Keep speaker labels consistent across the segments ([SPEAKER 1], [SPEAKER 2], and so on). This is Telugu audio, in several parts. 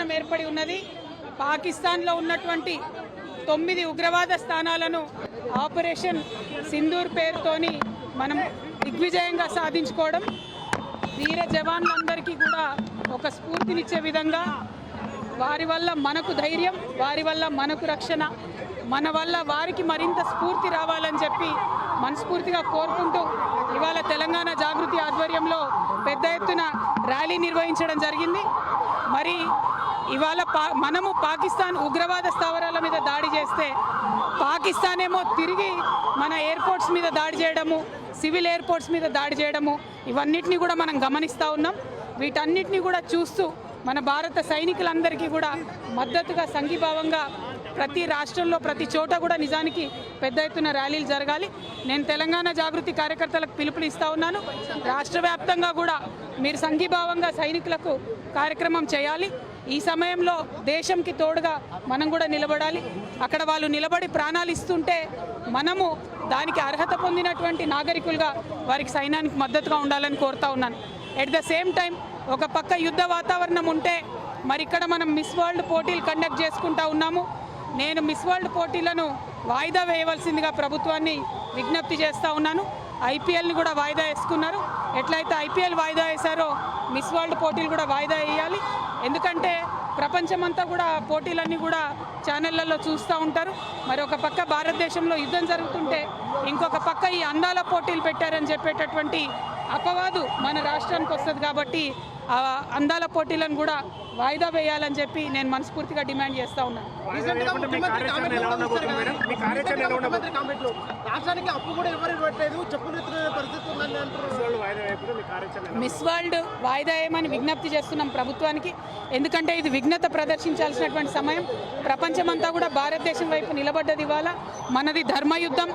[SPEAKER 1] వాతావరణం ఏర్పడి ఉన్నది. పాకిస్తాన్లో ఉన్నటువంటి 9 ఉగ్రవాద స్థానాలను ఆపరేషన్ సింధూర్ పేరుతోని మనం దిగ్విజయంగా సాధించుకోవడం వీర జవాన్లందరికీ కూడా ఒక స్ఫూర్తినిచ్చే విధంగా, వారి వల్ల మనకు ధైర్యం, వారి వల్ల మనకు రక్షణ, మన వల్ల వారికి మరింత స్ఫూర్తి రావాలని చెప్పి మనస్ఫూర్తిగా కోరుకుంటూ ఇవాళ తెలంగాణ జాగృతి ఆధ్వర్యంలో పెద్ద ఎత్తున ర్యాలీ నిర్వహించడం జరిగింది. మరి ఇవాళ మనము పాకిస్తాన్ ఉగ్రవాద స్థావరాల మీద దాడి చేస్తే పాకిస్తాన్ ఏమో తిరిగి మన ఎయిర్పోర్ట్స్ మీద దాడి చేయడము, సివిల్ ఎయిర్పోర్ట్స్ మీద దాడి చేయడము, ఇవన్నిటిని కూడా మనం గమనిస్తూ ఉన్నాం. వీటన్నిటిని కూడా చూస్తూ మన భారత సైనికులందరికీ కూడా మద్దతుగా సంఘీభావంగా ప్రతి రాష్ట్రంలో ప్రతి చోట కూడా నిజానికి పెద్ద ఎత్తున ర్యాలీలు జరగాలి. నేను తెలంగాణ జాగృతి కార్యకర్తలకు పిలుపునిస్తూ ఉన్నాను. రాష్ట్ర వ్యాప్తంగా కూడా మీరు సంఘీభావంగా సైనికులకు కార్యక్రమం చేయాలి. ఈ సమయంలో దేశంకి తోడుగా మనం కూడా నిలబడాలి. అక్కడ వాళ్ళు నిలబడి ప్రాణాలు ఇస్తుంటే మనము దానికి అర్హత పొందినటువంటి నాగరికులుగా వారికి సైన్యానికి మద్దతుగా ఉండాలని కోరుతా ఉన్నాను. ఎట్ ద సేమ్ టైం ఒక పక్క యుద్ధ వాతావరణం ఉంటే మరి ఇక్కడ మనం మిస్ వరల్డ్ పోటీలు కండక్ట్ చేసుకుంటా ఉన్నాము. నేను మిస్ వరల్డ్ పోటీలను వాయిదా వేయవలసిందిగా ప్రభుత్వాన్ని విజ్ఞప్తి చేస్తూ ఉన్నాను. ఐపీఎల్ని కూడా వాయిదా వేసుకున్నారు. ఎట్లయితే ఐపీఎల్ వాయిదా వేశారో మిస్ వరల్డ్ పోటీలు కూడా వాయిదా వేయాలి. ఎందుకంటే ప్రపంచమంతా కూడా పోటీలన్నీ కూడా ఛానళ్లలో చూస్తూ ఉంటారు. మరి ఒక పక్క భారతదేశంలో యుద్ధం జరుగుతుంటే ఇంకొక పక్క ఈ అందాల పోటీలు పెట్టారని చెప్పేటటువంటి అపవాదు మన రాష్ట్రానికి వస్తుంది. కాబట్టి ఆ అందాల పోటీలను కూడా వాయిదా వేయాలని చెప్పి నేను మనస్ఫూర్తిగా డిమాండ్ చేస్తూ ఉన్నాను. మిస్ వరల్డ్ వాయిదా వేయమని విజ్ఞప్తి చేస్తున్నాం ప్రభుత్వానికి. ఎందుకంటే ఇది విఘ్నత ప్రదర్శించాల్సినటువంటి సమయం. ప్రపంచమంతా కూడా భారతదేశం వైపు నిలబడ్డది. ఇవాళ మనది ధర్మయుద్ధం.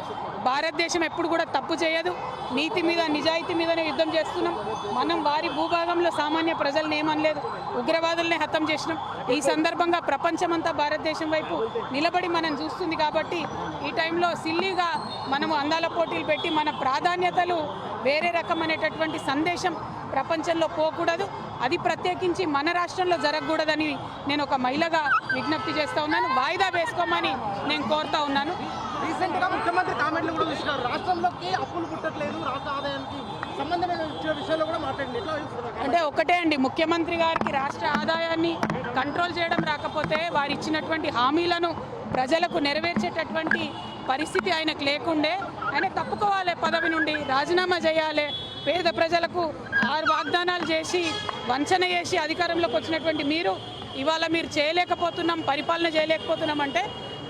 [SPEAKER 1] భారతదేశం ఎప్పుడు కూడా తప్పు చేయదు. నీతి మీద నిజాయితీ మీదనే యుద్ధం చేస్తున్నాం. మనం వారి భూభాగంలో సామాన్య ప్రజల్ని ఏమనలేదు, ఉగ్రవాదుల్ని హతం చేసినాం. ఈ సందర్భంగా ప్రపంచమంతా భారతదేశం వైపు నిలబడి మనం చూస్తుంది. కాబట్టి ఈ టైంలో సిల్లీగా మనము అందాల పోటీలు పెట్టి మన ప్రాధాన్యతలు వేరే రకమైనటువంటి సందేశం ప్రపంచంలో పోకూడదు. అది ప్రత్యేకించి మన రాష్ట్రంలో జరగకూడదని నేను ఒక మహిళగా విజ్ఞప్తి చేస్తూ ఉన్నాను. వాయిదా వేసుకోమని నేను కోరుతా ఉన్నాను.
[SPEAKER 2] రీసెంట్గా ముఖ్యమంత్రి కామెంట్లు కూడా చూసినారు. రాష్ట్రంలోకి అప్పులు పుట్టట్లేదు, రాష్ట్ర ఆదాయానికి సంబంధమైన విషయాల్లో కూడా మాట్లాడింది.
[SPEAKER 1] అంటే ఒకటే అండి, ముఖ్యమంత్రి గారికి రాష్ట్ర ఆదాయాన్ని కంట్రోల్ చేయడం రాకపోతే వారు ఇచ్చినటువంటి హామీలను ప్రజలకు నెరవేర్చేటటువంటి పరిస్థితి ఆయనకు లేకుండే. ఆయన తప్పుకోవాలి, పదవి నుండి రాజీనామా చేయాలి. పేద ప్రజలకు 6 వాగ్దానాలు చేసి వంచన చేసి అధికారంలోకి వచ్చినటువంటి ఇవాళ మీరు చేయలేకపోతున్నాం, పరిపాలన చేయలేకపోతున్నాం అంటే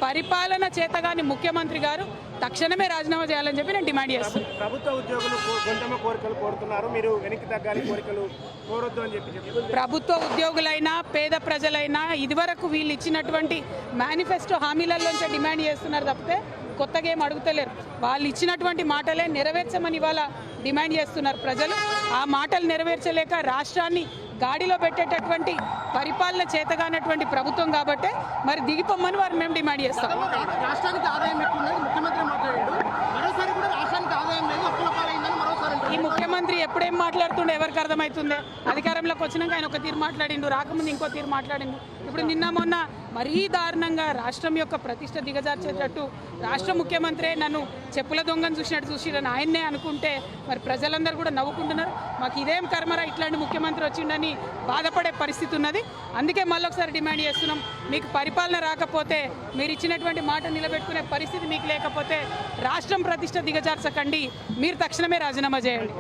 [SPEAKER 1] పరిపాలన చేతగాని ముఖ్యమంత్రి గారు తక్షణమే రాజీనామా చేయాలని చెప్పి నేను డిమాండ్ చేస్తున్నాను.
[SPEAKER 3] ప్రభుత్వ ఉద్యోగులు గొంతమ కోరికలు కోరుతున్నారు, మీరు వెనక్కి తగ్గాలి, కోరికలు కోరొద్దు అని చెప్పి.
[SPEAKER 1] ప్రభుత్వ ఉద్యోగులైనా పేద ప్రజలైనా ఇదివరకు వీళ్ళు ఇచ్చినటువంటి మేనిఫెస్టో హామీలలోంచి డిమాండ్ చేస్తున్నారు తప్పితే కొత్తగా ఏం అడుగుతలేరు. వాళ్ళు ఇచ్చినటువంటి మాటలే నెరవేర్చమని ఇవాళ డిమాండ్ చేస్తున్నారు ప్రజలు. ఆ మాటలు నెరవేర్చలేక రాష్ట్రాన్ని గాడిలో పెట్టేటటువంటి పరిపాలన చేతగానటువంటి ప్రభుత్వం కాబట్టి మరి దిగిపోమ్మని వారు మేము డిమాండ్ చేస్తాం.
[SPEAKER 2] రాష్ట్రానికి ఆదాయం ఎక్కువ ముఖ్యమంత్రి మాట్లాడాడు. మరోసారి కూడా రాష్ట్రానికి ఆదాయం లేదు, అప్పుల పాలైందని మరోసారి.
[SPEAKER 1] ఈ ముఖ్యమంత్రి ఎప్పుడేం మాట్లాడుతుండే ఎవరికి అర్థమవుతుందే? అధికారంలోకి వచ్చినాక ఆయన ఒక తీరు మాట్లాడిండు, రాకముందు ఇంకో తీరు మాట్లాడిండు. ఇప్పుడు నిన్న మొన్న మరీ దారుణంగా రాష్ట్రం యొక్క ప్రతిష్ట దిగజార్చేటట్టు రాష్ట్ర ముఖ్యమంత్రి నన్ను చెప్పుల దొంగను చూసిరని ఆయన్నే అనుకుంటే మరి ప్రజలందరూ కూడా నవ్వుకుంటున్నారు. మాకు ఇదేం కర్మరా ఇట్లాంటి ముఖ్యమంత్రి వచ్చిండని బాధపడే పరిస్థితి ఉన్నది. అందుకే మళ్ళొకసారి డిమాండ్ చేస్తున్నాం, మీకు పరిపాలన రాకపోతే, మీరు ఇచ్చినటువంటి మాట నిలబెట్టుకునే పరిస్థితి మీకు లేకపోతే రాష్ట్రం ప్రతిష్ట దిగజార్చకండి, మీరు తక్షణమే రాజీనామా చేయండి.